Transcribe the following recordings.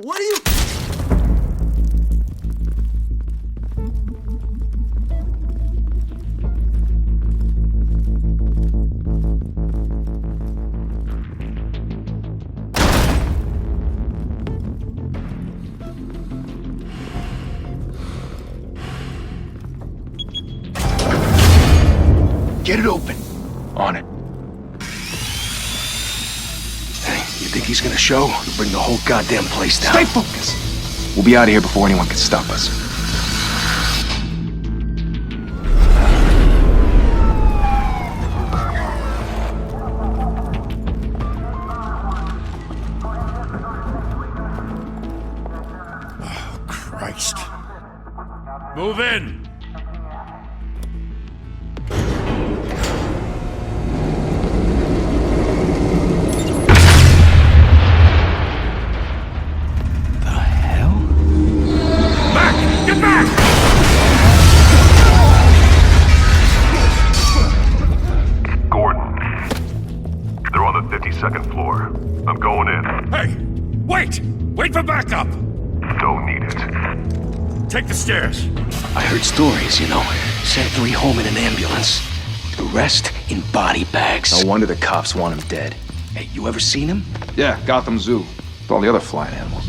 What are you... Get it open. On it. Hey, you think he's gonna show? He'll bring the whole goddamn place down. Stay focused. We'll be out of here before anyone can stop us. Oh, Christ. Move in! Second floor. I'm going in. Hey! Wait! Wait for backup! Don't need it. Take the stairs. I heard stories, you know. Sent 3 home in an ambulance. The rest in body bags. No wonder the cops want him dead. Hey, you ever seen him? Yeah, Gotham Zoo. With all the other flying animals.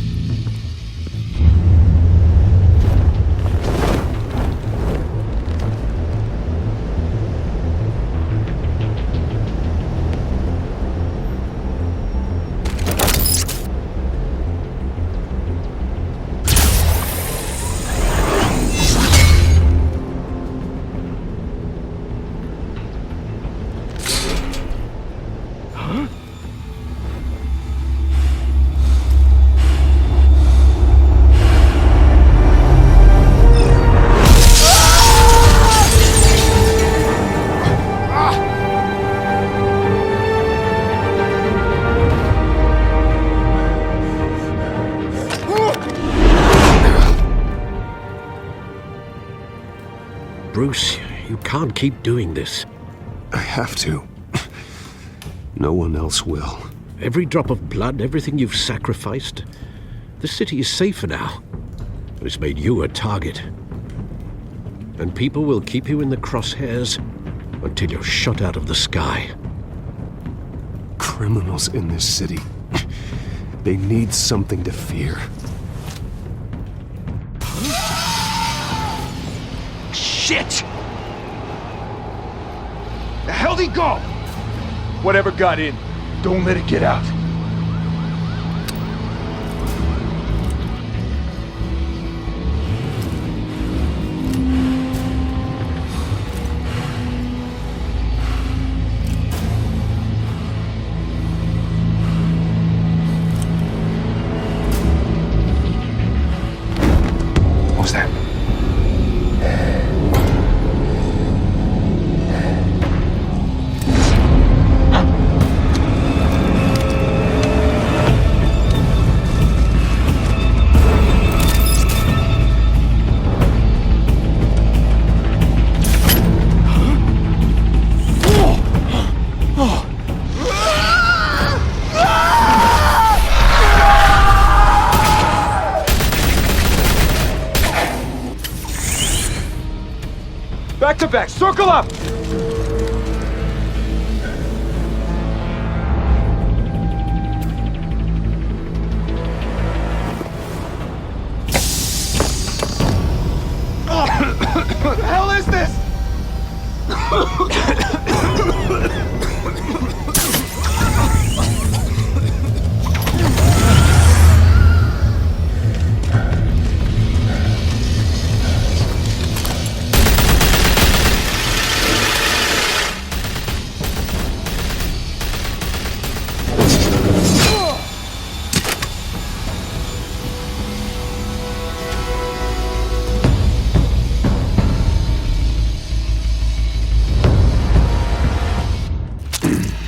Bruce, you can't keep doing this. I have to. No one else will. Every drop of blood, everything you've sacrificed. The city is safer now, but it's made you a target. And people will keep you in the crosshairs until you're shot out of the sky. Criminals in this city. They need something to fear. Shit! The hell'd he go? Whatever got in, don't let it get out. What was that? Back to back, circle up! What the hell is this?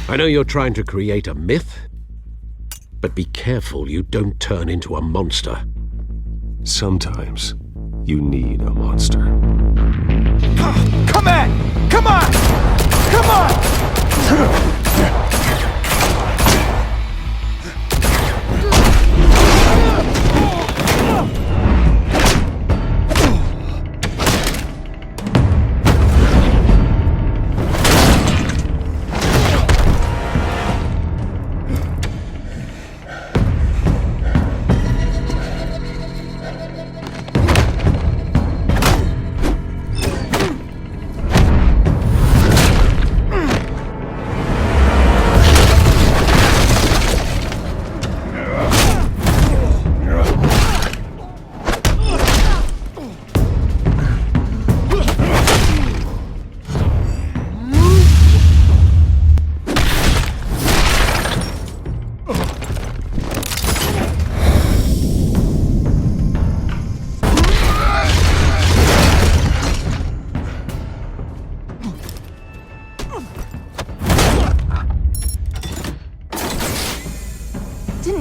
I know you're trying to create a myth, but be careful you don't turn into a monster. Sometimes you need a monster. Come on! Come on! Come on!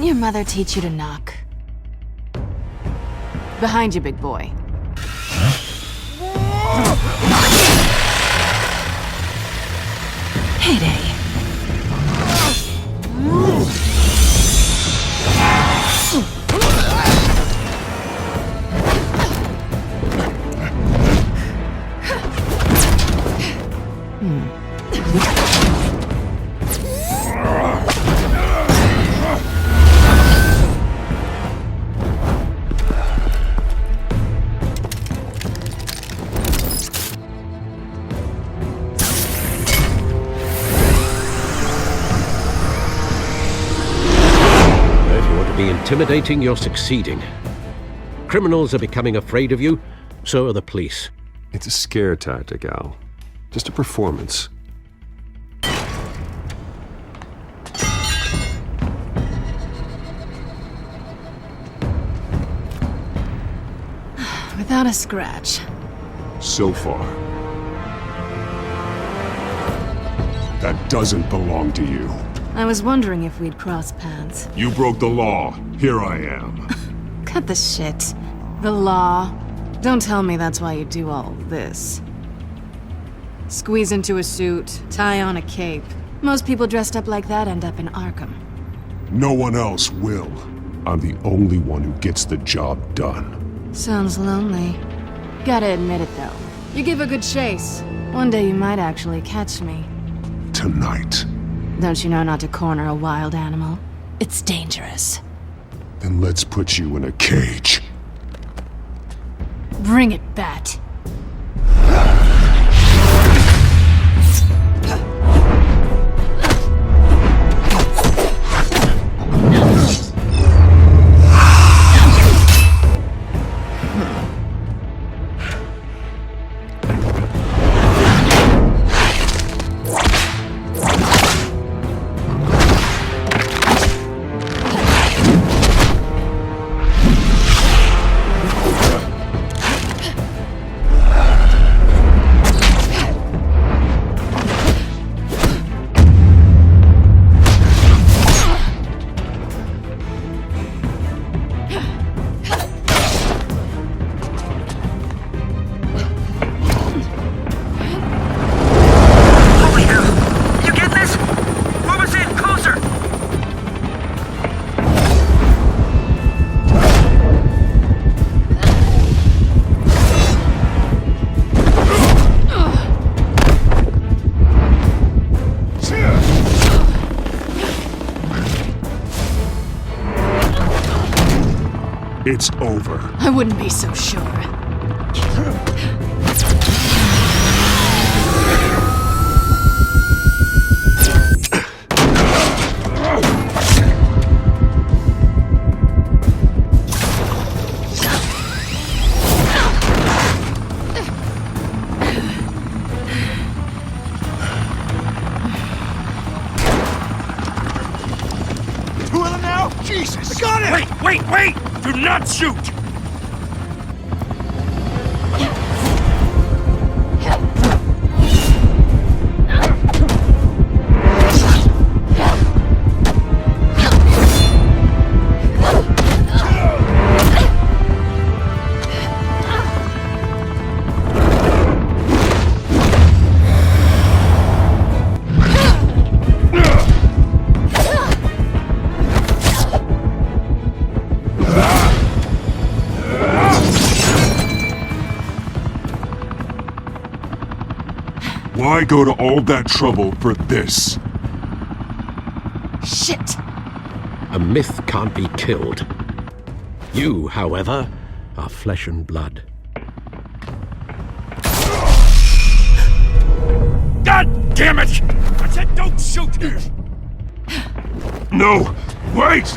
your mother teach you to knock? Behind you, big boy. Heyday. Intimidating, you're succeeding. Criminals are becoming afraid of you, so are the police. It's a scare tactic, Al. Just a performance. Without a scratch. So far. That doesn't belong to you. I was wondering if we'd cross paths. You broke the law. Here I am. Cut the shit. The law. Don't tell me that's why you do all this. Squeeze into a suit, tie on a cape. Most people dressed up like that end up in Arkham. No one else will. I'm the only one who gets the job done. Sounds lonely. Gotta admit it, though. You give a good chase. One day you might actually catch me. Tonight. Don't you know not to corner a wild animal? It's dangerous. Then let's put you in a cage. Bring it, Bat. It's over. I wouldn't be so sure. Two of them now? Jesus! I got it! Wait! Do not shoot! Why go to all that trouble for this? Shit! A myth can't be killed. You, however, are flesh and blood. God damn it! I said don't shoot! No! Wait!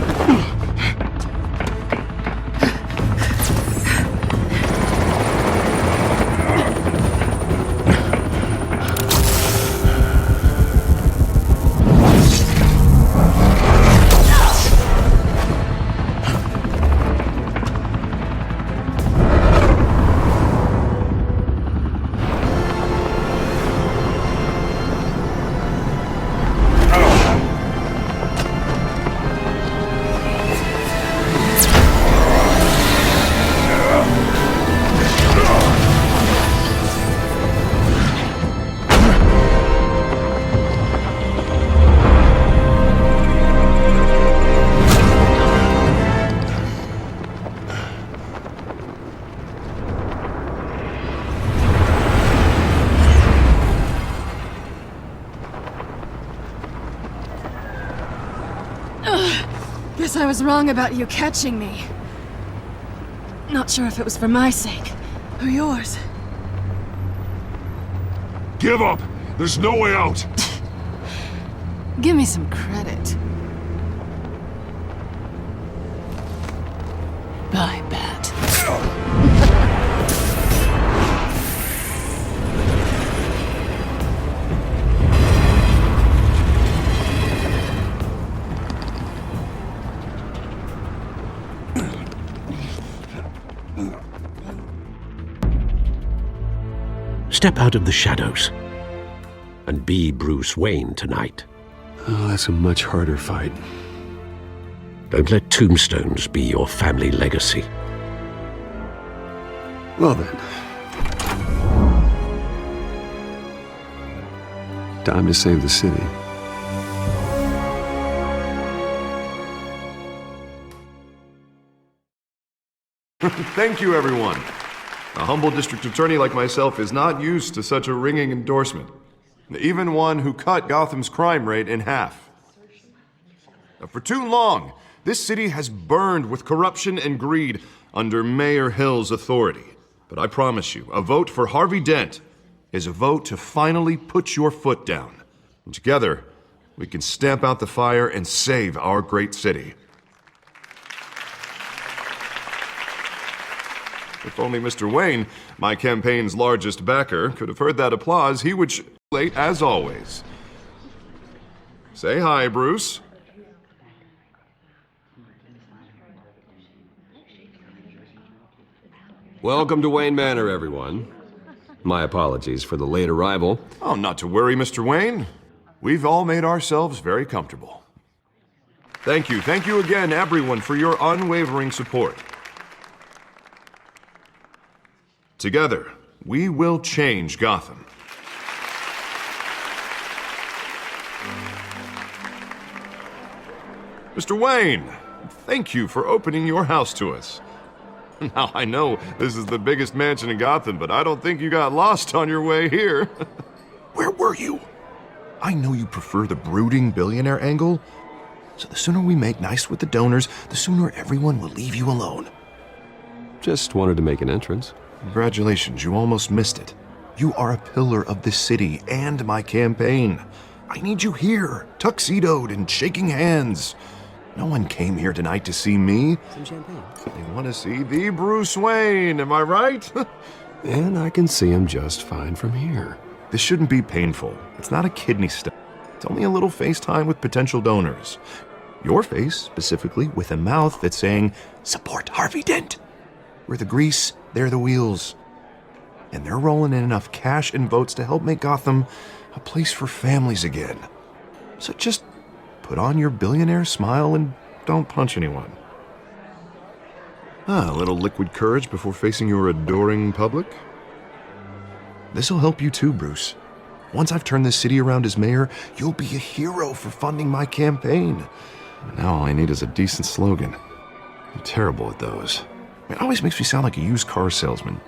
I was wrong about you catching me. Not sure if it was for my sake or yours. Give up! There's no way out! Give me some credit. I bet. Step out of the shadows and be Bruce Wayne tonight. Oh, that's a much harder fight. Don't let tombstones be your family legacy. Well then. Time to save the city. Thank you, everyone. A humble district attorney like myself is not used to such a ringing endorsement. Even one who cut Gotham's crime rate in half. For too long, this city has burned with corruption and greed under Mayor Hill's authority. But I promise you, a vote for Harvey Dent is a vote to finally put your foot down. And together, we can stamp out the fire and save our great city. If only Mr. Wayne, my campaign's largest backer, could have heard that applause, he would late as always. Say hi, Bruce. Welcome to Wayne Manor, everyone. My apologies for the late arrival. Oh, not to worry, Mr. Wayne. We've all made ourselves very comfortable. Thank you again, everyone, for your unwavering support. Together, we will change Gotham. Mr. Wayne, thank you for opening your house to us. Now, I know this is the biggest mansion in Gotham, but I don't think you got lost on your way here. Where were you? I know you prefer the brooding billionaire angle, so the sooner we make nice with the donors, the sooner everyone will leave you alone. Just wanted to make an entrance. Congratulations, you almost missed it. You are a pillar of this city and my campaign. I need you here, tuxedoed and shaking hands. No one came here tonight to see me. Some champagne. They want to see the Bruce Wayne, am I right? And I can see him just fine from here. This shouldn't be painful. It's not a kidney stone. It's only a little FaceTime with potential donors. Your face, specifically, with a mouth that's saying, support Harvey Dent. We're the grease, they're the wheels. And they're rolling in enough cash and votes to help make Gotham a place for families again. So just put on your billionaire smile and don't punch anyone. A little liquid courage before facing your adoring public. This'll help you too, Bruce. Once I've turned this city around as mayor, you'll be a hero for funding my campaign. Now all I need is a decent slogan. I'm terrible at those. It always makes me sound like a used car salesman.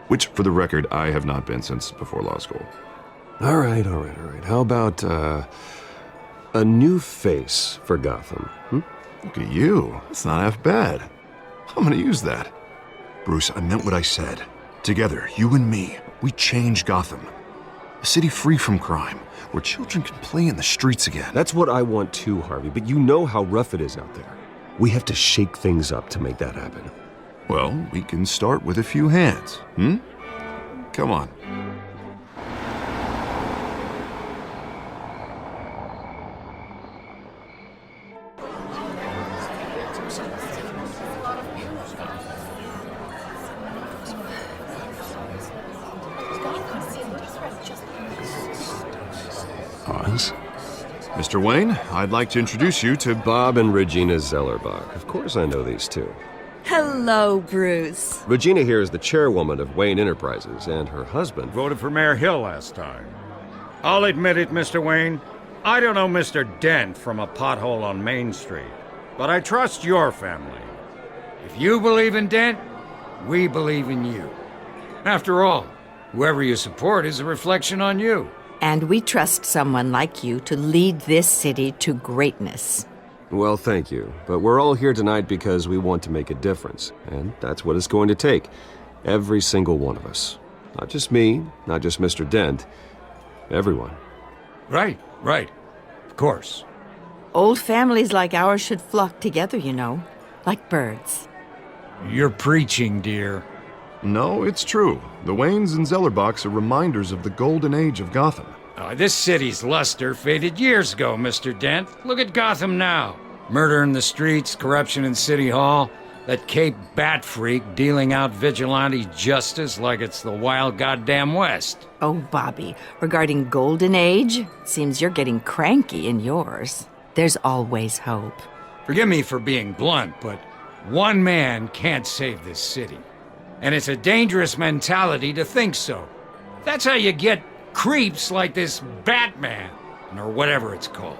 Which, for the record, I have not been since before law school. All right. How about, a new face for Gotham? Look at you. That's not half bad. I'm gonna use that. Bruce, I meant what I said. Together, you and me, we change Gotham. A city free from crime, where children can play in the streets again. That's what I want too, Harvey, but you know how rough it is out there. We have to shake things up to make that happen. Well, we can start with a few hands, Come on. Oz? Mr. Wayne, I'd like to introduce you to Bob and Regina Zellerbach. Of course I know these two. Hello, Bruce. Regina here is the chairwoman of Wayne Enterprises, and her husband... Voted for Mayor Hill last time. I'll admit it, Mr. Wayne. I don't know Mr. Dent from a pothole on Main Street, but I trust your family. If you believe in Dent, we believe in you. After all, whoever you support is a reflection on you. And we trust someone like you to lead this city to greatness. Well, thank you. But we're all here tonight because we want to make a difference. And that's what it's going to take. Every single one of us. Not just me, not just Mr. Dent. Everyone. Right. Of course. Old families like ours should flock together, you know, like birds. You're preaching, dear. No, it's true. The Waynes and Zellerbachs are reminders of the golden age of Gotham. This city's luster faded years ago, Mr. Dent. Look at Gotham now. Murder in the streets, corruption in City Hall, that Cape Bat freak dealing out vigilante justice like it's the wild goddamn West. Oh, Bobby, regarding Golden Age, seems you're getting cranky in yours. There's always hope. Forgive me for being blunt, but one man can't save this city. And it's a dangerous mentality to think so. That's how you get creeps like this Batman, or whatever it's called.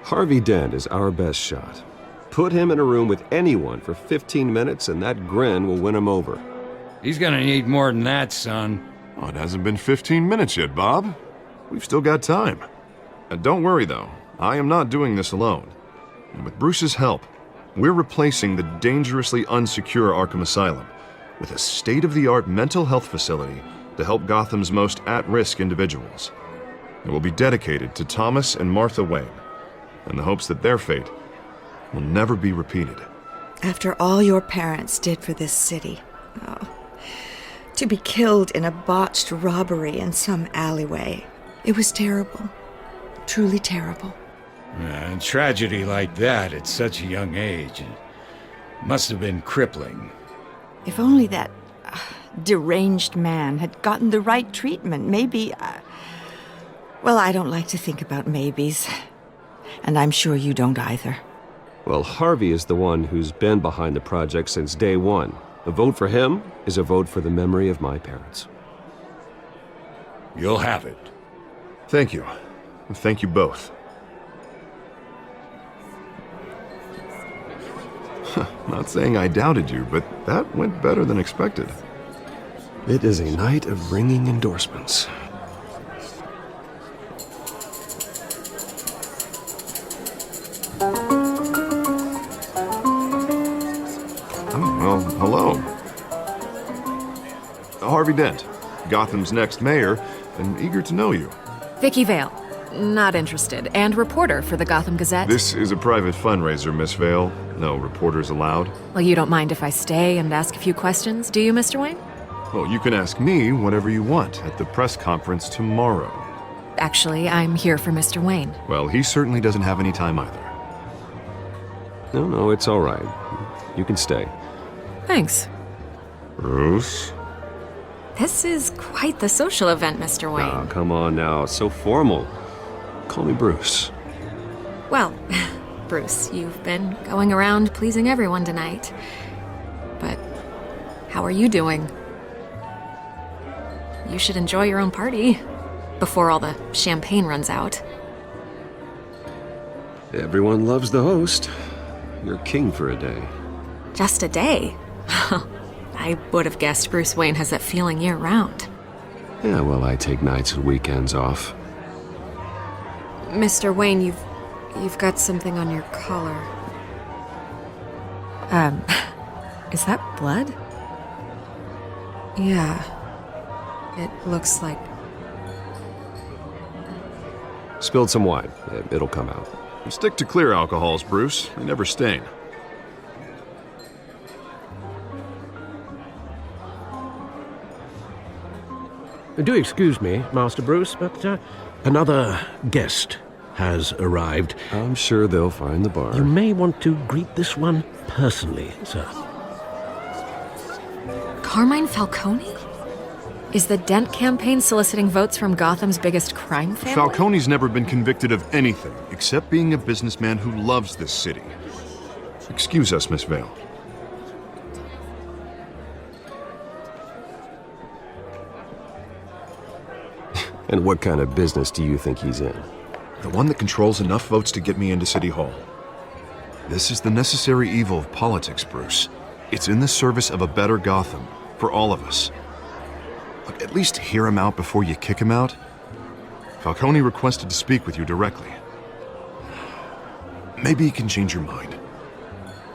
Harvey Dent is our best shot. Put him in a room with anyone for 15 minutes and that grin will win him over. He's gonna need more than that, son. Oh, it hasn't been 15 minutes yet, Bob. We've still got time. Don't worry, though. I am not doing this alone. And with Bruce's help, we're replacing the dangerously unsecure Arkham Asylum with a state-of-the-art mental health facility to help Gotham's most at-risk individuals. It will be dedicated to Thomas and Martha Wayne, in the hopes that their fate will never be repeated. After all your parents did for this city, to be killed in a botched robbery in some alleyway, it was terrible. Truly terrible. A tragedy like that at such a young age must have been crippling. If only that deranged man had gotten the right treatment, maybe... Well, I don't like to think about maybes. And I'm sure you don't either. Well, Harvey is the one who's been behind the project since day one. A vote for him is a vote for the memory of my parents. You'll have it. Thank you. Thank you both. Not saying I doubted you, but that went better than expected. It is a night of ringing endorsements. Well, hello. Harvey Dent, Gotham's next mayor, and eager to know you. Vicky Vale. Not interested. And reporter for the Gotham Gazette. This is a private fundraiser, Miss Vale. No reporters allowed. Well, you don't mind if I stay and ask a few questions, do you, Mr. Wayne? Well, you can ask me whatever you want at the press conference tomorrow. Actually, I'm here for Mr. Wayne. Well, he certainly doesn't have any time either. No, it's all right. You can stay. Thanks. Bruce? This is quite the social event, Mr. Wayne. Oh, come on now. It's so formal. Call me Bruce. Well, Bruce, you've been going around pleasing everyone tonight. But how are you doing? You should enjoy your own party before all the champagne runs out. Everyone loves the host. You're king for a day. Just a day? I would have guessed Bruce Wayne has that feeling year-round. Yeah, well, I take nights and weekends off. Mr. Wayne, you've got something on your collar. Is that blood? Yeah. It looks like... Spilled some wine. It'll come out. Stick to clear alcohols, Bruce. They never stain. Do excuse me, Master Bruce, but another guest has arrived. I'm sure they'll find the bar. You may want to greet this one personally, sir. Carmine Falcone? Is the Dent campaign soliciting votes from Gotham's biggest crime family? Falcone's never been convicted of anything except being a businessman who loves this city. Excuse us, Miss Vale. And what kind of business do you think he's in? The one that controls enough votes to get me into City Hall. This is the necessary evil of politics, Bruce. It's in the service of a better Gotham, for all of us. Look, at least hear him out before you kick him out. Falcone requested to speak with you directly. Maybe he can change your mind.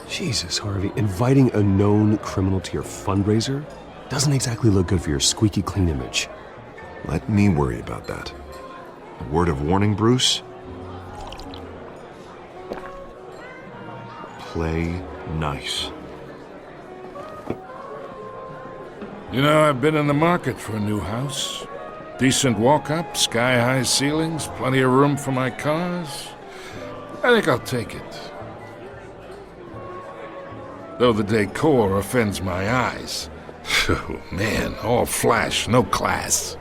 Jesus, Harvey, inviting a known criminal to your fundraiser doesn't exactly look good for your squeaky clean image. Let me worry about that. A word of warning, Bruce? Play nice. You know, I've been in the market for a new house. Decent walk-up, sky-high ceilings, plenty of room for my cars. I think I'll take it. Though the decor offends my eyes. Oh, man, all flash, no class.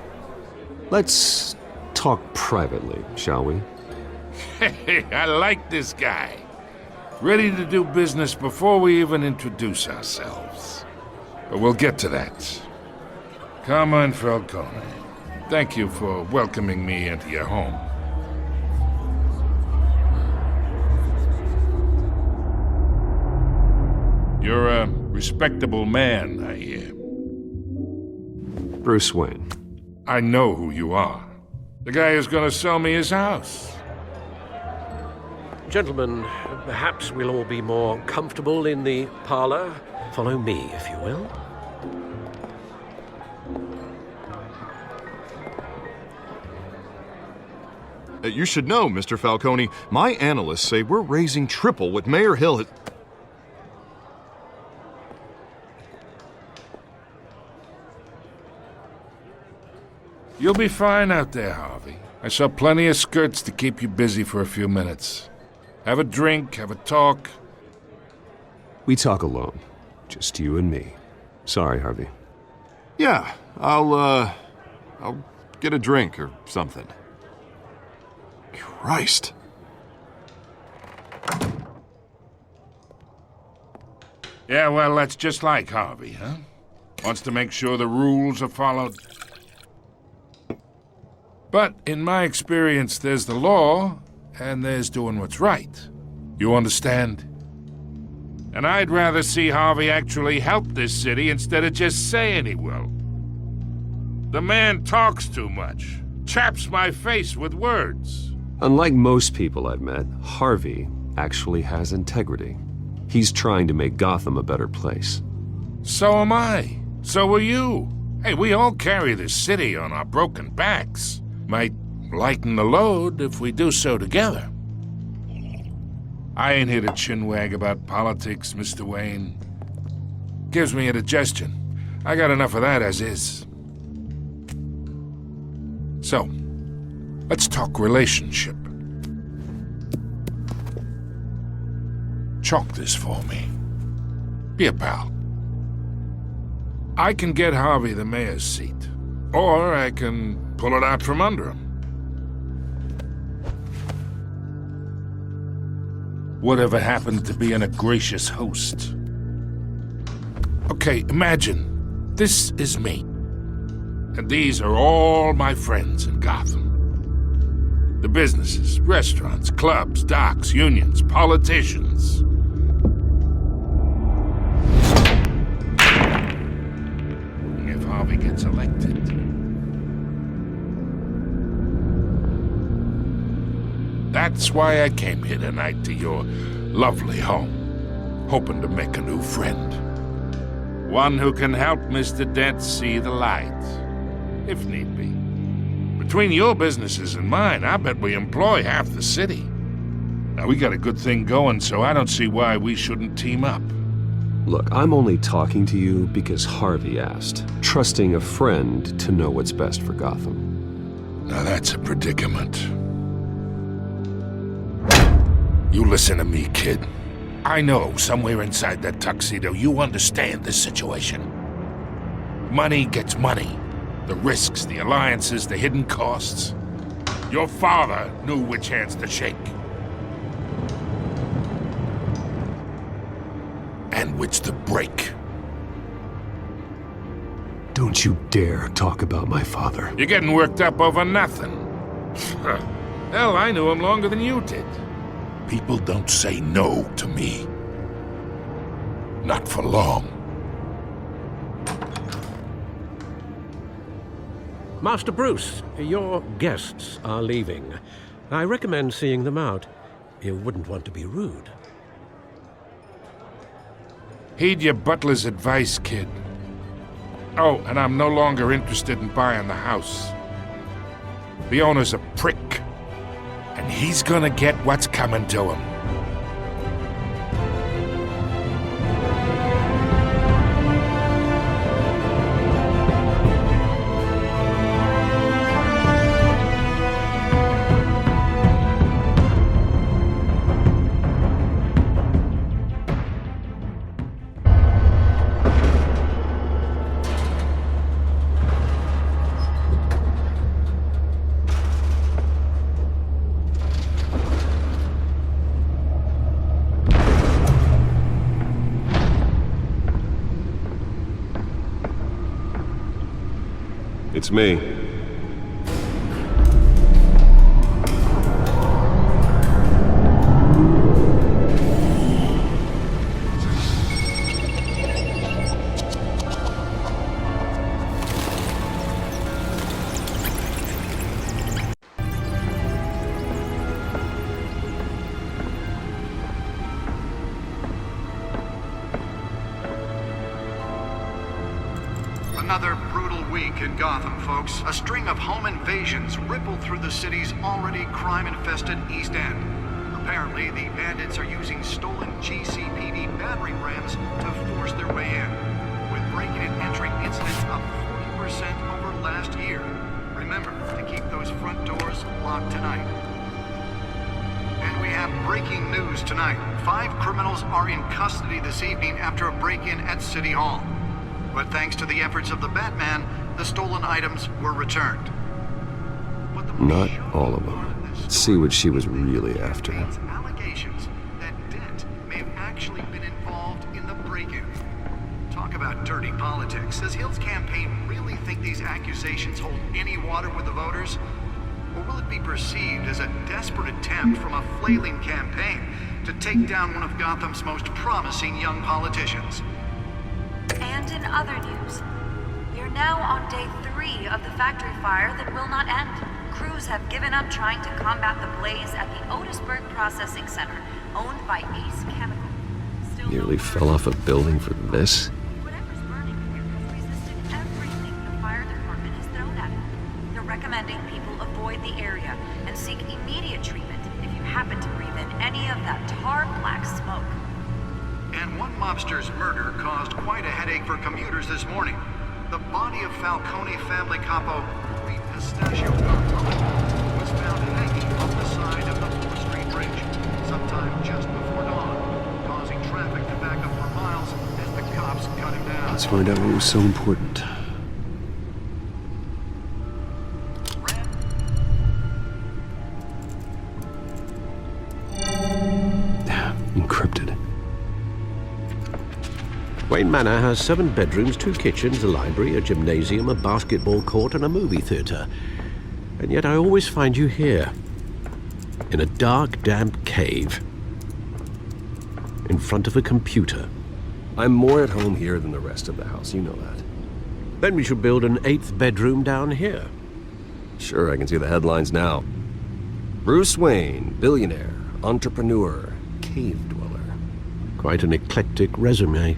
Let's talk privately, shall we? Hey, I like this guy. Ready to do business before we even introduce ourselves. But we'll get to that. Carmine Falcone, thank you for welcoming me into your home. You're a respectable man, I hear. Bruce Wayne. I know who you are. The guy who's gonna sell me his house. Gentlemen, perhaps we'll all be more comfortable in the parlor. Follow me, if you will. You should know, Mr. Falcone, my analysts say we're raising triple what Mayor Hill has... You'll be fine out there, Harvey. I saw plenty of skirts to keep you busy for a few minutes. Have a drink, have a talk. We talk alone. Just you and me. Sorry, Harvey. Yeah, I'll get a drink or something. Christ. Yeah, well, that's just like Harvey, huh? Wants to make sure the rules are followed. But in my experience, there's the law, and there's doing what's right. You understand? And I'd rather see Harvey actually help this city instead of just saying he will. The man talks too much, chaps my face with words. Unlike most people I've met, Harvey actually has integrity. He's trying to make Gotham a better place. So am I. So are you. Hey, we all carry this city on our broken backs. Might lighten the load if we do so together. I ain't here to chinwag about politics, Mr. Wayne. Gives me indigestion. I got enough of that as is. So, let's talk relationship. Chalk this for me. Be a pal. I can get Harvey the mayor's seat, or I can pull it out from under him. Whatever happened to being a gracious host? Okay, imagine this is me, and these are all my friends in Gotham. The businesses, restaurants, clubs, docks, unions, politicians. If Harvey gets elected, that's why I came here tonight to your lovely home, hoping to make a new friend. One who can help Mr. Dent see the light, if need be. Between your businesses and mine, I bet we employ half the city. Now, we got a good thing going, so I don't see why we shouldn't team up. Look, I'm only talking to you because Harvey asked, trusting a friend to know what's best for Gotham. Now that's a predicament. You listen to me, kid. I know somewhere inside that tuxedo you understand this situation. Money gets money. The risks, the alliances, the hidden costs. Your father knew which hands to shake. And which to break. Don't you dare talk about my father. You're getting worked up over nothing. Hell, I knew him longer than you did. People don't say no to me. Not for long. Master Bruce, your guests are leaving. I recommend seeing them out. You wouldn't want to be rude. Heed your butler's advice, kid. Oh, and I'm no longer interested in buying the house. The owner's a prick, and he's gonna get what's coming to him. It's me. Another brutal week in Gotham, folks. A string of home invasions rippled through the city's already crime-infested East End. Apparently, the bandits are using stolen GCPD battering rams to force their way in, with break-in and entry incidents up 40% over last year. Remember to keep those front doors locked tonight. And we have breaking news tonight. 5 criminals are in custody this evening after a break-in at City Hall. But thanks to the efforts of the Batman, the stolen items were returned. Not all of them. Let's see what she was really after. Allegations that Dent may have actually been involved in the break-in. Talk about dirty politics. Does Hill's campaign really think these accusations hold any water with the voters? Or will it be perceived as a desperate attempt from a flailing campaign to take down one of Gotham's most promising young politicians? And in other news, we're now on day 3 of the factory fire that will not end. Crews have given up trying to combat the blaze at the Otisburg Processing Center, owned by Ace Chemical. Nearly fell off a building for this? Whatever's burning here has resisted everything the fire department has thrown at it. They're recommending people avoid the area and seek immediate treatment if you happen to breathe in any of that tar black smoke. And one mobster's murder caused quite a headache for commuters this morning. The body of Falcone family capo, Louis Pistachio Falcone, was found hanging on the side of the 4th Street Bridge, sometime just before dawn, causing traffic to back up for miles as the cops cut him down. Let's find out what was so important. Encrypted. Wayne Manor has 7 bedrooms, 2 kitchens, a library, a gymnasium, a basketball court, and a movie theater. And yet I always find you here, in a dark, damp cave, in front of a computer. I'm more at home here than the rest of the house, you know that. Then we should build an 8th bedroom down here. Sure, I can see the headlines now. Bruce Wayne, billionaire, entrepreneur, cave dweller. Quite an eclectic resume.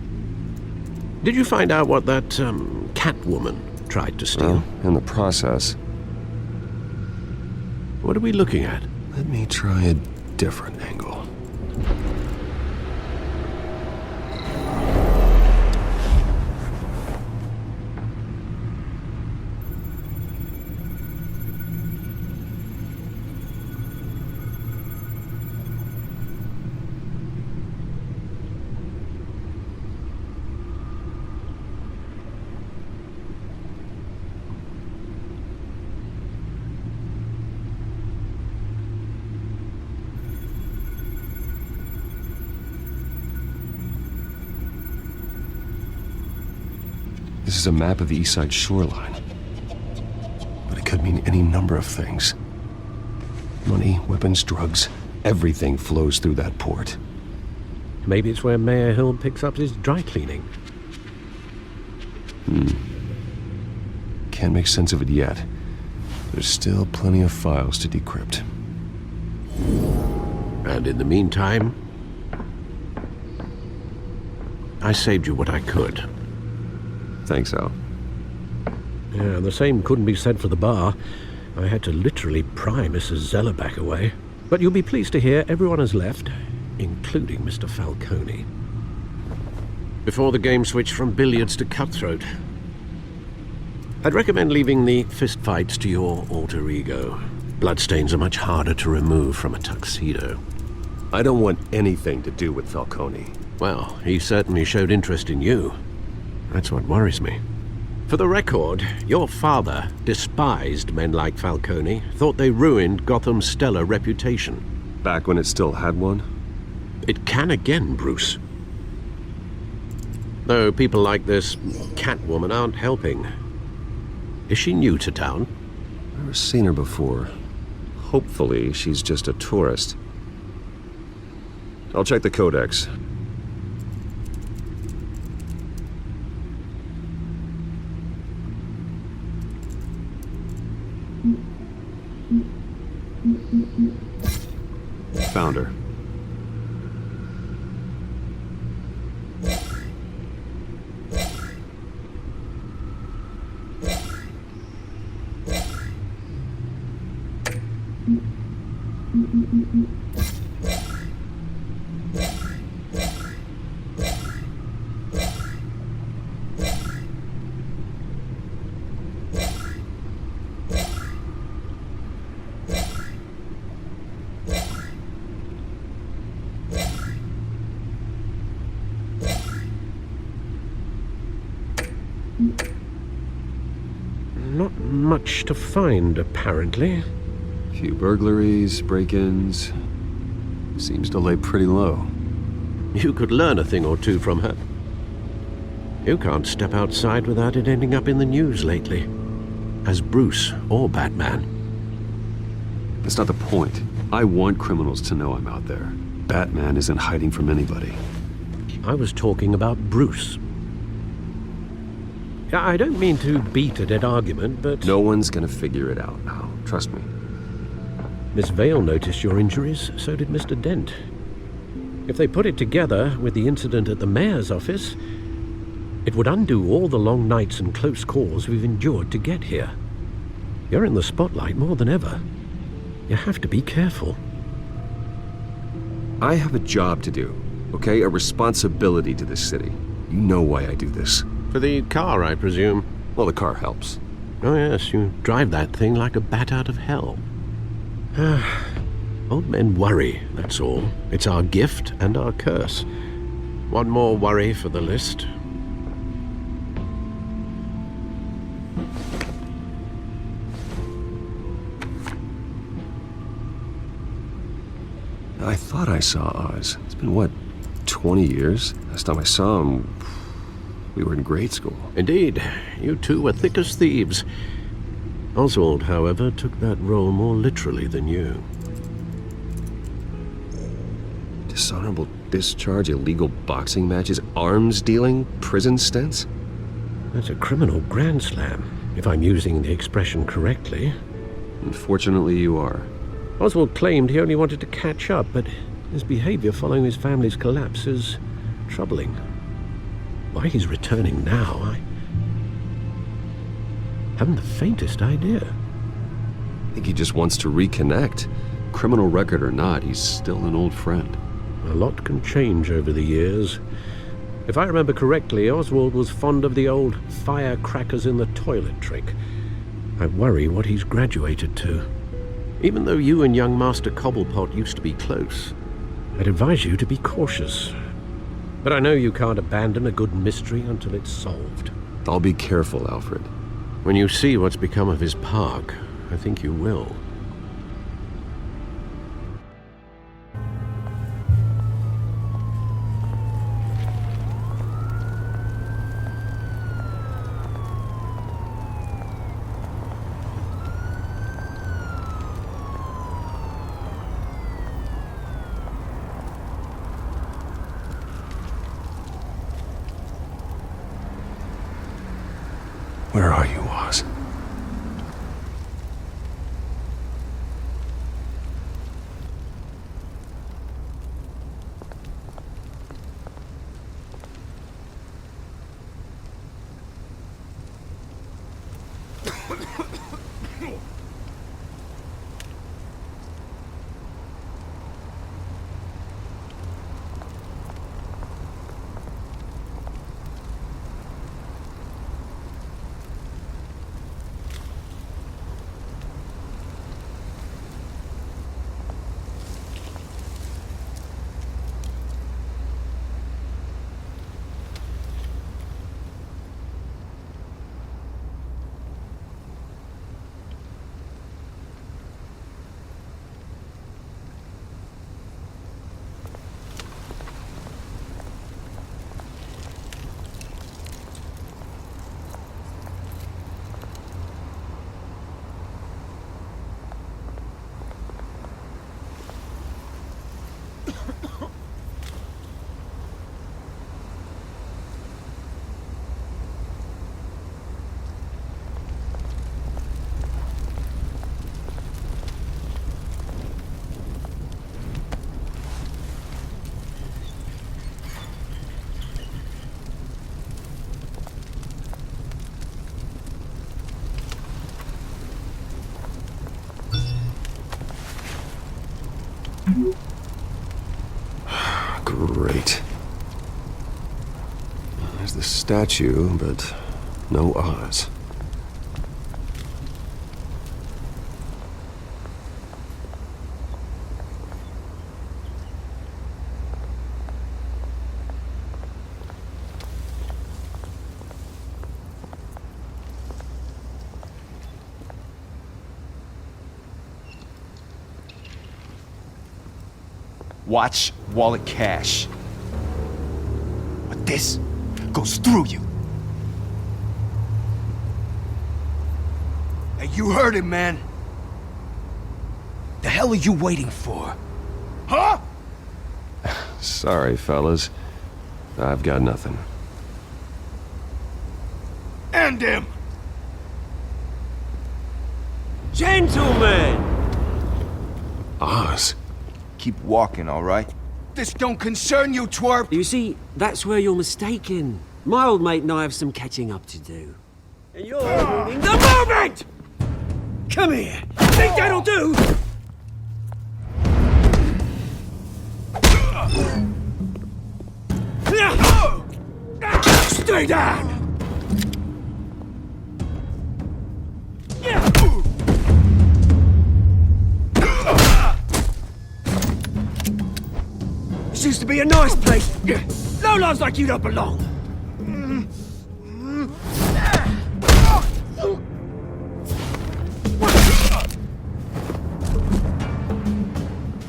Did you find out what that, Catwoman tried to steal? Well, in the process. What are we looking at? Let me try a different angle. This is a map of the East Side shoreline. But it could mean any number of things. Money, weapons, drugs, everything flows through that port. Maybe it's where Mayor Hill picks up his dry cleaning. Can't make sense of it yet. There's still plenty of files to decrypt. And in the meantime, I saved you what I could. Thanks, Al. Yeah, the same couldn't be said for the bar. I had to literally pry Mrs. Zeller back away. But you'll be pleased to hear everyone has left, including Mr. Falcone. Before the game switched from billiards to cutthroat. I'd recommend leaving the fistfights to your alter ego. Bloodstains are much harder to remove from a tuxedo. I don't want anything to do with Falcone. Well, he certainly showed interest in you. That's what worries me. For the record, your father despised men like Falcone, thought they ruined Gotham's stellar reputation. Back when it still had one? It can again, Bruce. Though people like this Catwoman aren't helping. Is she new to town? Never seen her before. Hopefully, she's just a tourist. I'll check the codex. Found her. Not much to find, apparently. Few burglaries, break-ins. Seems to lay pretty low. You could learn a thing or two from her. You can't step outside without it ending up in the news lately. As Bruce or Batman. That's not the point. I want criminals to know I'm out there. Batman isn't hiding from anybody. I was talking about Bruce. I don't mean to beat a dead argument, but... No one's gonna figure it out now. Trust me. Miss Vale noticed your injuries, so did Mr. Dent. If they put it together with the incident at the mayor's office, it would undo all the long nights and close calls we've endured to get here. You're in the spotlight more than ever. You have to be careful. I have a job to do, okay? A responsibility to this city. You know why I do this. For the car, I presume? Well, the car helps. Oh yes, you drive that thing like a bat out of hell. Old men worry, that's all. It's our gift and our curse. One more worry for the list. I thought I saw Oz. It's been, what, 20 years? Last time I saw him, we were in grade school. Indeed. You two were thick as thieves. Oswald, however, took that role more literally than you. Dishonorable discharge, illegal boxing matches, arms dealing, prison stints? That's a criminal grand slam, if I'm using the expression correctly. Unfortunately, you are. Oswald claimed he only wanted to catch up, but his behavior following his family's collapse is troubling. Why he's returning now, I haven't the faintest idea. I think he just wants to reconnect. Criminal record or not, he's still an old friend. A lot can change over the years. If I remember correctly, Oswald was fond of the old firecrackers in the toilet trick. I worry what he's graduated to. Even though you and young Master Cobblepot used to be close, I'd advise you to be cautious. But I know you can't abandon a good mystery until it's solved. I'll be careful, Alfred. When you see what's become of his park, I think you will. Where are you, Oz? Great. There's the statue, but no Oz. Watch wallet cash. But this goes through you. Hey, you heard him, man. The hell are you waiting for? Huh? Sorry, fellas. I've got nothing. End him! Gentlemen! Oz? Keep walking, all right? This don't concern you, twerp! You see, that's where you're mistaken. My old mate and I have some catching up to do. And you're ruining the moment! Come here! Think that'll do? Stay down! This used to be a nice place. Lowlifes like you don't belong.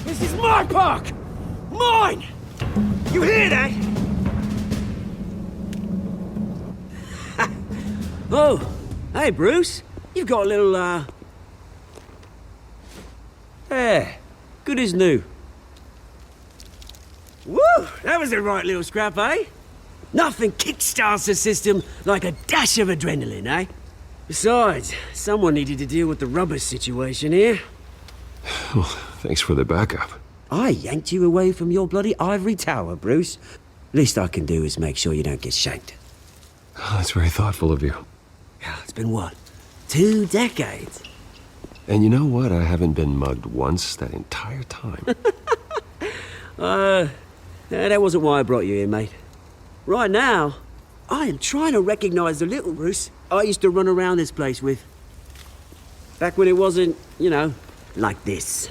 This is my park! Mine! You hear that? Oh, hey, Bruce. You've got a little, There. Good as new. Woo! That was a right little scrap, eh? Nothing kickstarts the system like a dash of adrenaline, eh? Besides, someone needed to deal with the rubber situation here. Well, thanks for the backup. I yanked you away from your bloody ivory tower, Bruce. Least I can do is make sure you don't get shanked. Oh, that's very thoughtful of you. It's been what? 2 decades? And you know what? I haven't been mugged once that entire time. That wasn't why I brought you here, mate. Right now, I am trying to recognize the little Bruce I used to run around this place with. Back when it wasn't, you know, like this.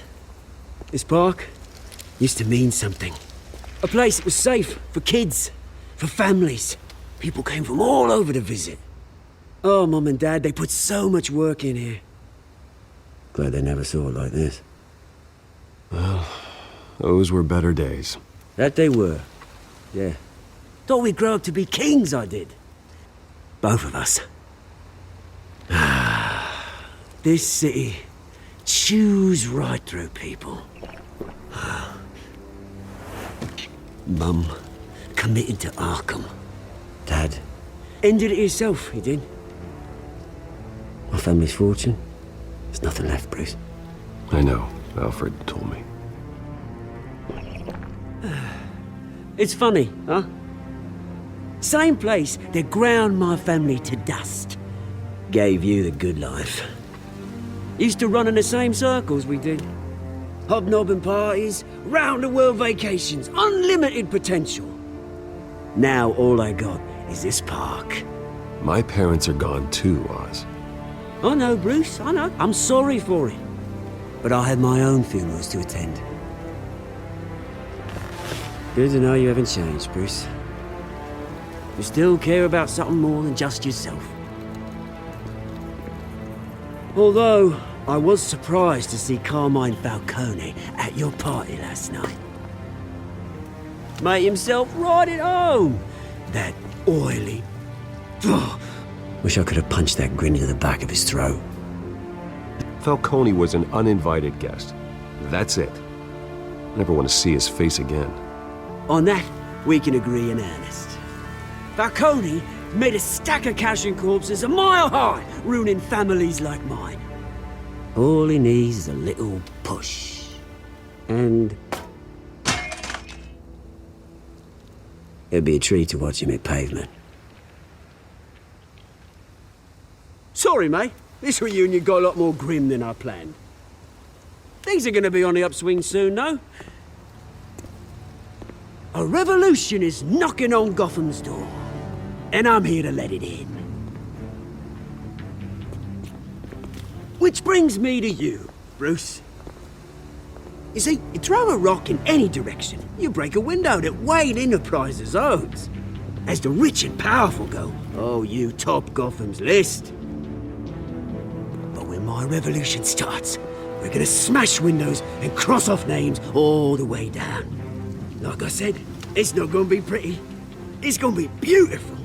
This park used to mean something. A place that was safe for kids, for families. People came from all over to visit. Oh, Mum and Dad, they put so much work in here. Glad they never saw it like this. Well, those were better days. That they were. Yeah. Thought we'd grow up to be kings, I did. Both of us. This city chews right through people. Mum committed to Arkham. Dad ended it himself, he did. My family's fortune. There's nothing left, Bruce. I know. Alfred told me. It's funny, huh? Same place that ground my family to dust. Gave you the good life. Used to run in the same circles we did. Hobnobbing parties, round-the-world vacations, unlimited potential. Now all I got is this park. My parents are gone too, Oz. I know, Bruce, I know. I'm sorry for it. But I had my own funerals to attend. Good to know you haven't changed, Bruce. You still care about something more than just yourself. Although, I was surprised to see Carmine Falcone at your party last night. Made himself right at home. That oily... Wish I could have punched that grin into the back of his throat. Falcone was an uninvited guest. That's it. Never want to see his face again. On that, we can agree in earnest. Falcone made a stack of cash and corpses a mile high, ruining families like mine. All he needs is a little push. And... it'd be a treat to watch him hit pavement. Sorry, mate. This reunion got a lot more grim than I planned. Things are gonna be on the upswing soon, no? A revolution is knocking on Gotham's door, and I'm here to let it in. Which brings me to you, Bruce. You see, you throw a rock in any direction, you break a window that Wayne Enterprises owns. As the rich and powerful go, oh, you top Gotham's list. But when my revolution starts, we're gonna smash windows and cross off names all the way down. Like I said, it's not gonna be pretty. It's gonna be beautiful.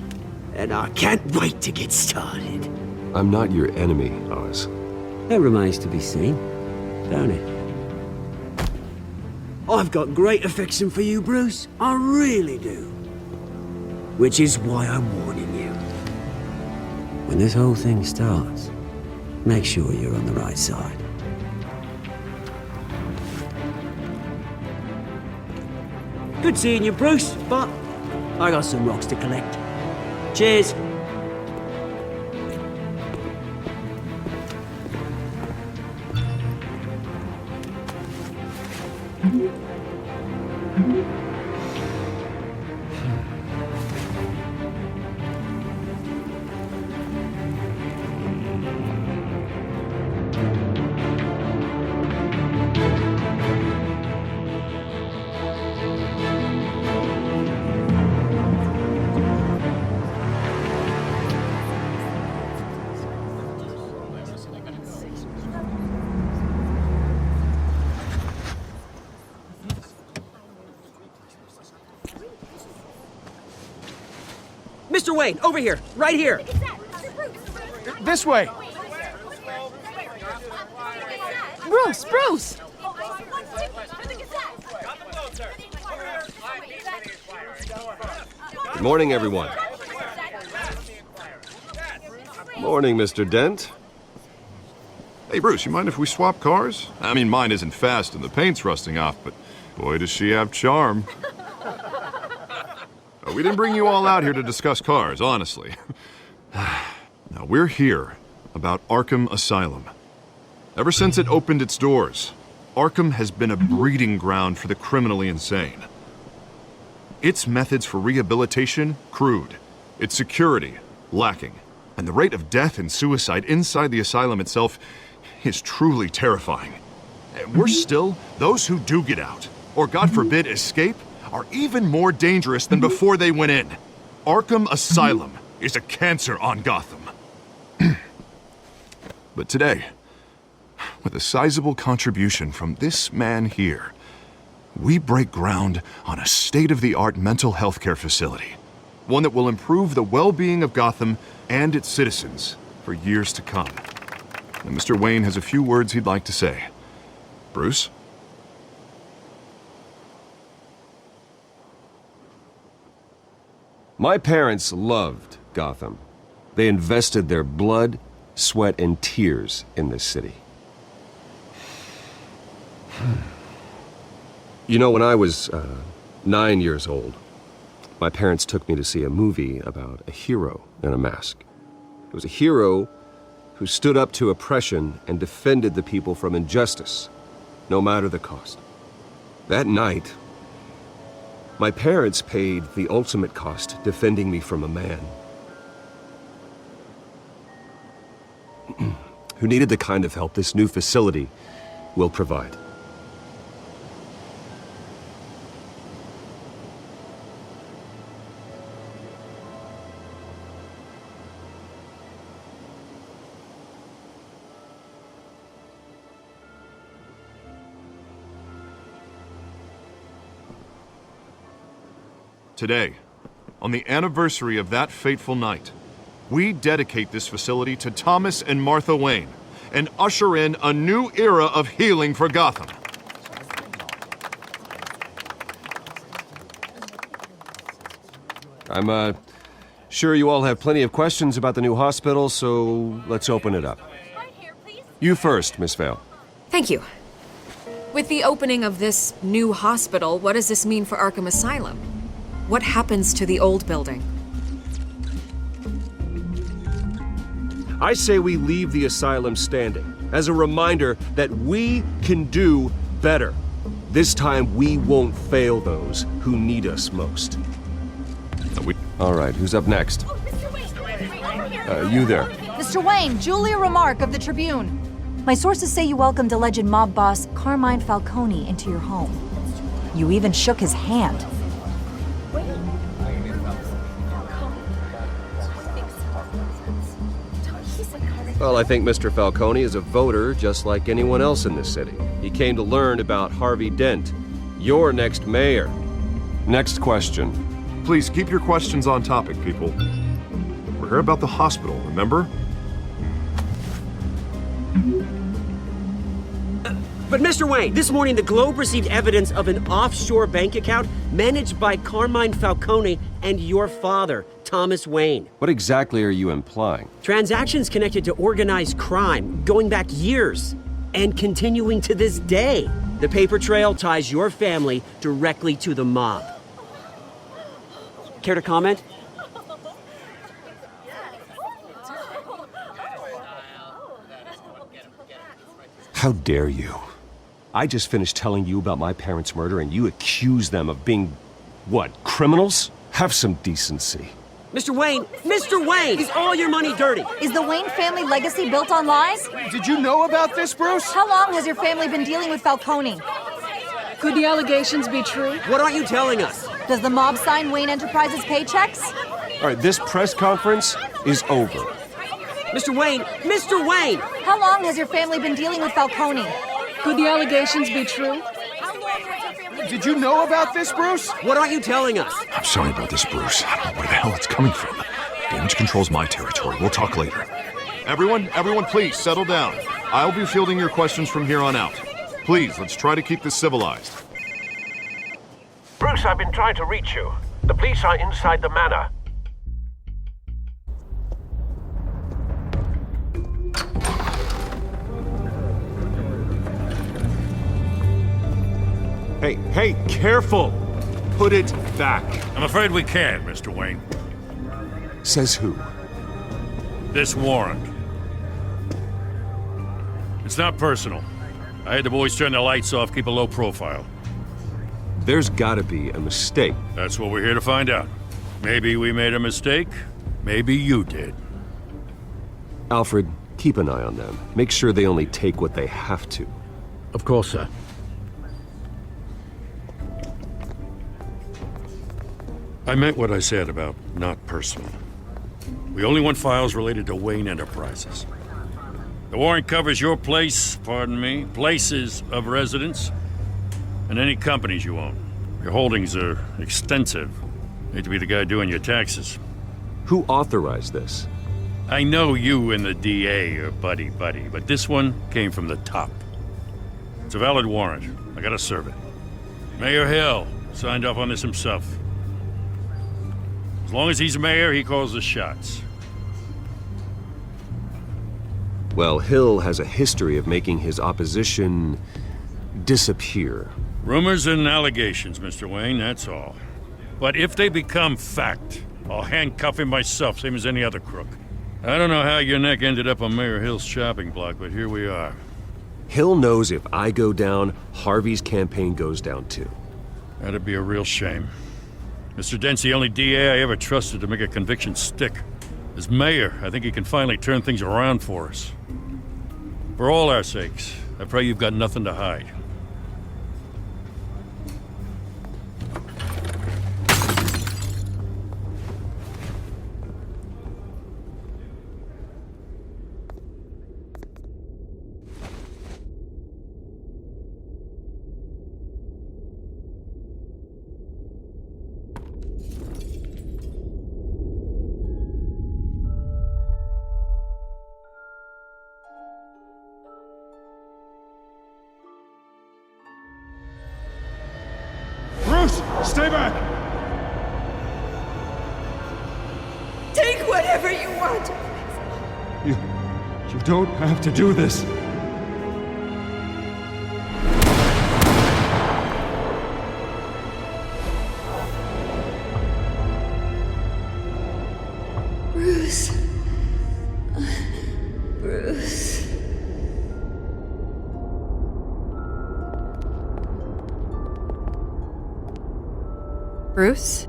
And I can't wait to get started. I'm not your enemy, Oz. That remains to be seen, don't it? I've got great affection for you, Bruce. I really do. Which is why I'm warning you. When this whole thing starts, make sure you're on the right side. Good seeing you, Bruce, but I got some rocks to collect. Cheers. Mr. Wayne, over here, right here. This way. Bruce! Good morning, everyone. Morning, Mr. Dent. Hey, Bruce, you mind if we swap cars? I mean, mine isn't fast and the paint's rusting off, but boy, does she have charm. We didn't bring you all out here to discuss cars, honestly. Now, we're here about Arkham Asylum. Ever since it opened its doors, Arkham has been a breeding ground for the criminally insane. Its methods for rehabilitation, crude. Its security, lacking. And the rate of death and suicide inside the asylum itself is truly terrifying. And worse still, those who do get out, or God forbid escape, are even more dangerous than before they went in. Arkham Asylum is a cancer on Gotham. But today, with a sizable contribution from this man here, we break ground on a state-of-the-art mental health care facility. One that will improve the well-being of Gotham and its citizens for years to come. And Mr. Wayne has a few words he'd like to say. Bruce? My parents loved Gotham. They invested their blood, sweat, and tears in this city. You know, when I was 9 years old, my parents took me to see a movie about a hero in a mask. It was a hero who stood up to oppression and defended the people from injustice, no matter the cost. That night, my parents paid the ultimate cost defending me from a man who needed the kind of help this new facility will provide. Today, on the anniversary of that fateful night, we dedicate this facility to Thomas and Martha Wayne and usher in a new era of healing for Gotham. I'm sure you all have plenty of questions about the new hospital, so let's open it up. You first, Miss Vale. Thank you. With the opening of this new hospital, what does this mean for Arkham Asylum? What happens to the old building? I say we leave the asylum standing. as a reminder that we can do better. This time, we won't fail those who need us most. All right, who's up next? You there. Mr. Wayne, Julia Remark of the Tribune. My sources say you welcomed alleged mob boss Carmine Falcone into your home. You even shook his hand. Well, I think Mr. Falcone is a voter just like anyone else in this city. He came to learn about Harvey Dent, your next mayor. Next question. Please keep your questions on topic, people. We're here about the hospital, remember? But Mr. Wayne, this morning the Globe received evidence of an offshore bank account managed by Carmine Falcone and your father, Thomas Wayne. What exactly are you implying? Transactions connected to organized crime going back years and continuing to this day. The paper trail ties your family directly to the mob. Care to comment? How dare you? I just finished telling you about my parents' murder and you accuse them of being, what, criminals? Have some decency. Mr. Wayne, is all your money dirty? Is the Wayne family legacy built on lies? Did you know about this, Bruce? How long has your family been dealing with Falcone? Could the allegations be true? What aren't you telling us? Does the mob sign Wayne Enterprises paychecks? All right, this press conference is over. Mr. Wayne! How long has your family been dealing with Falcone? Could the allegations be true? Did you know about this, Bruce? What aren't you telling us? I'm sorry about this, Bruce. I don't know where the hell it's coming from. Damage control's my territory. We'll talk later. Everyone, please, settle down. I'll be fielding your questions from here on out. Please, let's try to keep this civilized. Bruce, I've been trying to reach you. The police are inside the manor. Hey, careful! Put it back. I'm afraid we can't, Mr. Wayne. Says who? This warrant. It's not personal. I had the boys turn the lights off, keep a low profile. There's gotta be a mistake. That's what we're here to find out. Maybe we made a mistake. Maybe you did. Alfred, keep an eye on them. Make sure they only take what they have to. Of course, sir. I meant what I said about not personal. We only want files related to Wayne Enterprises. The warrant covers your places of residence, and any companies you own. Your holdings are extensive. Hate to be the guy doing your taxes. Who authorized this? I know you and the DA are buddy-buddy, but this one came from the top. It's a valid warrant. I gotta serve it. Mayor Hill signed off on this himself. As long as he's mayor, he calls the shots. Well, Hill has a history of making his opposition disappear. Rumors and allegations, Mr. Wayne, that's all. But if they become fact, I'll handcuff him myself, same as any other crook. I don't know how your neck ended up on Mayor Hill's chopping block, but here we are. Hill knows if I go down, Harvey's campaign goes down too. That'd be a real shame. Mr. Dent's the only DA I ever trusted to make a conviction stick. As mayor, I think he can finally turn things around for us. For all our sakes, I pray you've got nothing to hide. Stay back! Take whatever you want. You don't have to do this. Bruce. Bruce. Bruce?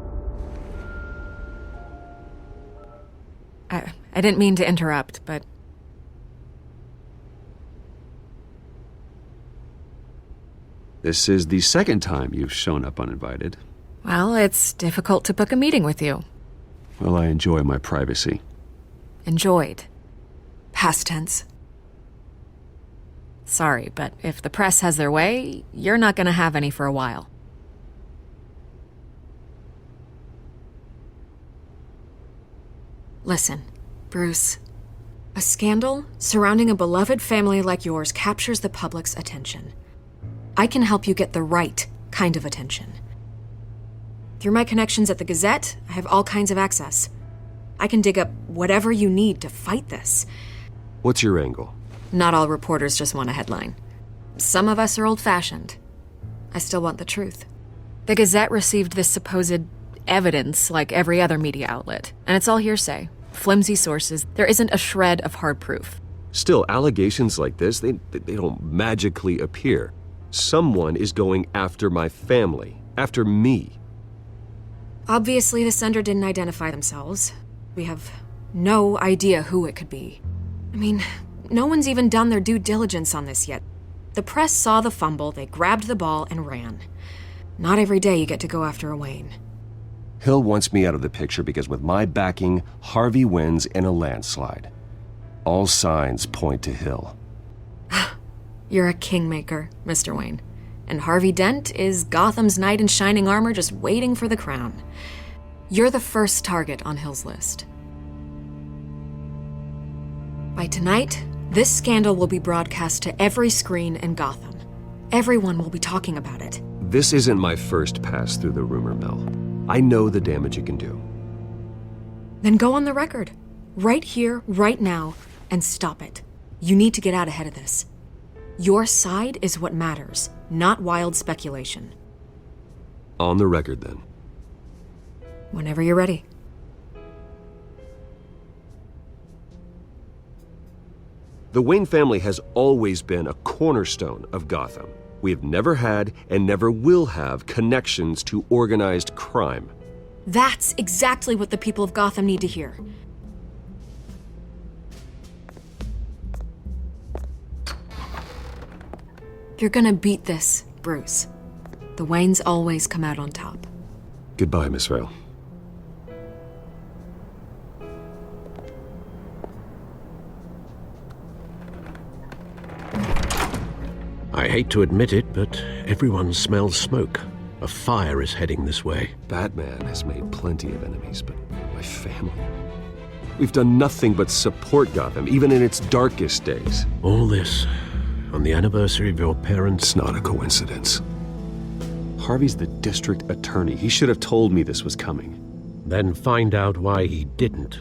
I didn't mean to interrupt, but... This is the second time you've shown up uninvited. Well, it's difficult to book a meeting with you. Well, I enjoy my privacy. Enjoyed. Past tense. Sorry, but if the press has their way, you're not gonna have any for a while. Listen, Bruce. A scandal surrounding a beloved family like yours captures the public's attention. I can help you get the right kind of attention. Through my connections at the Gazette, I have all kinds of access. I can dig up whatever you need to fight this. What's your angle? Not all reporters just want a headline. Some of us are old-fashioned. I still want the truth. The Gazette received this supposed evidence like every other media outlet, and it's all hearsay. Flimsy sources. There isn't a shred of hard proof. Still, allegations like this, they don't magically appear. Someone is going after my family, after me. Obviously, the sender didn't identify themselves. We have no idea who it could be. I mean, no one's even done their due diligence on this yet. The press saw the fumble, they grabbed the ball and ran. Not every day you get to go after a Wayne. Hill wants me out of the picture because with my backing, Harvey wins in a landslide. All signs point to Hill. You're a kingmaker, Mr. Wayne. And Harvey Dent is Gotham's knight in shining armor just waiting for the crown. You're the first target on Hill's list. By tonight, this scandal will be broadcast to every screen in Gotham. Everyone will be talking about it. This isn't my first pass through the rumor mill. I know the damage it can do. Then go on the record. Right here, right now, and stop it. You need to get out ahead of this. Your side is what matters, not wild speculation. On the record, then. Whenever you're ready. The Wayne family has always been a cornerstone of Gotham. We have never had and never will have connections to organized crime. That's exactly what the people of Gotham need to hear. You're gonna beat this, Bruce. The Waynes always come out on top. Goodbye, Miss Vale. I hate to admit it, but everyone smells smoke. A fire is heading this way. Batman has made plenty of enemies, but my family... We've done nothing but support Gotham, even in its darkest days. All this on the anniversary of your parents'... It's not a coincidence. Harvey's the district attorney. He should have told me this was coming. Then find out why he didn't.